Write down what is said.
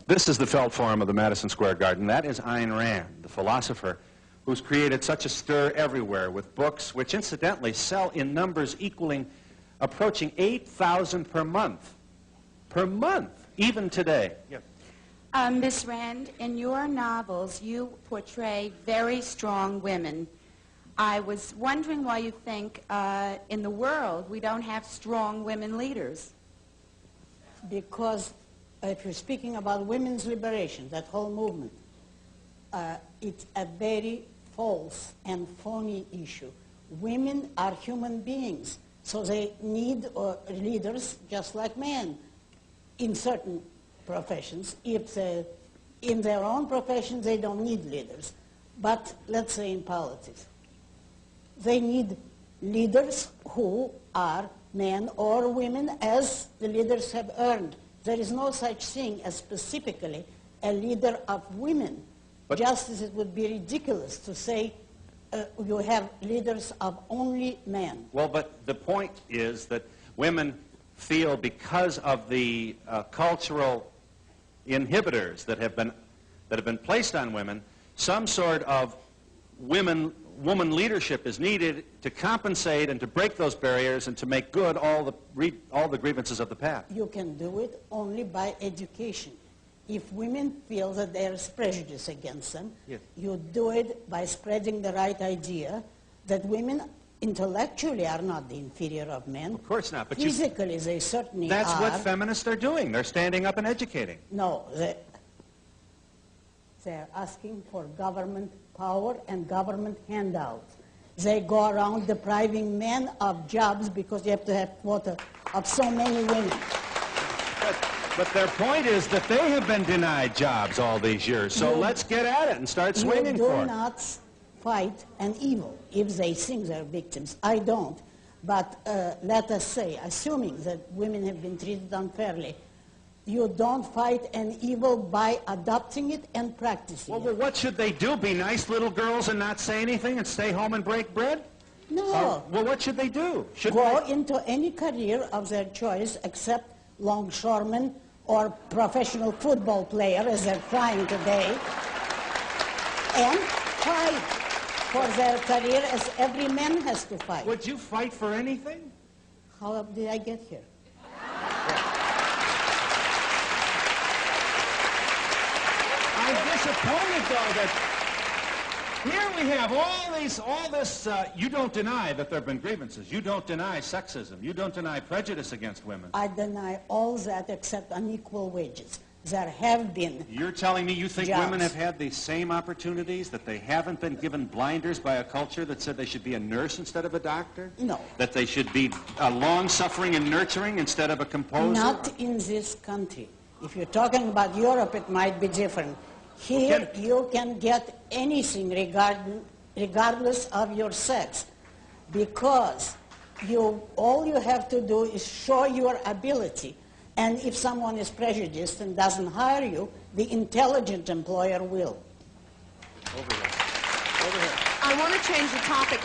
This is the felt form of the Madison Square Garden. That is Ayn Rand, the philosopher who's created such a stir everywhere with books which incidentally sell in numbers approaching 8,000 per month. Per month, even today. Yes. Ms. Rand, in your novels, you portray very strong women. I was wondering why you think in the world we don't have strong women leaders. Because if you're speaking about women's liberation, that whole movement, it's a very false and phony issue. Women are human beings, so they need leaders just like men in certain professions. If in their own profession they don't need leaders, but let's say in politics, they need leaders who are men or women as the leaders have earned. There is no such thing as specifically a leader of women, but just as it would be ridiculous to say you have leaders of only men. Well, but the point is that women feel, because of the cultural inhibitors that have been placed on women, some sort of woman leadership is needed to compensate and to break those barriers and to make good all the grievances of the past. You can do it only by education. If women feel that there is prejudice against them, yes, you do it by spreading the right idea that women intellectually are not the inferior of men. Of course not. But physically, they certainly that's are. That's what feminists are doing. They're standing up and educating. No, they're asking for government power and government handouts. They go around depriving men of jobs because you have to have quota of so many women. But their point is that they have been denied jobs all these years. So let's get at it and start swinging for it. You do not fight an evil if they think they're victims. I don't. But let us say, assuming that women have been treated unfairly, you don't fight an evil by adopting it and practicing it. Well, what should they do? Be nice little girls and not say anything and stay home and break bread? No. Well, what should they do? Go into any career of their choice except longshoremen or professional football player, as they're trying today, and fight for their career as every man has to fight. Would you fight for anything? How did I get here? I'm disappointed, though, that here we have all this, you don't deny that there have been grievances. You don't deny sexism. You don't deny prejudice against women. I deny all that except unequal wages. There have been You're telling me you think jobs. Women have had the same opportunities, that they haven't been given blinders by a culture that said they should be a nurse instead of a doctor? No. That they should be long-suffering and nurturing instead of a composer? Not in this country. If you're talking about Europe, it might be different. Here, you can get anything regardless of your sex, because all you have to do is show your ability. And if someone is prejudiced and doesn't hire you, the intelligent employer will. Over here. I want to change the topic.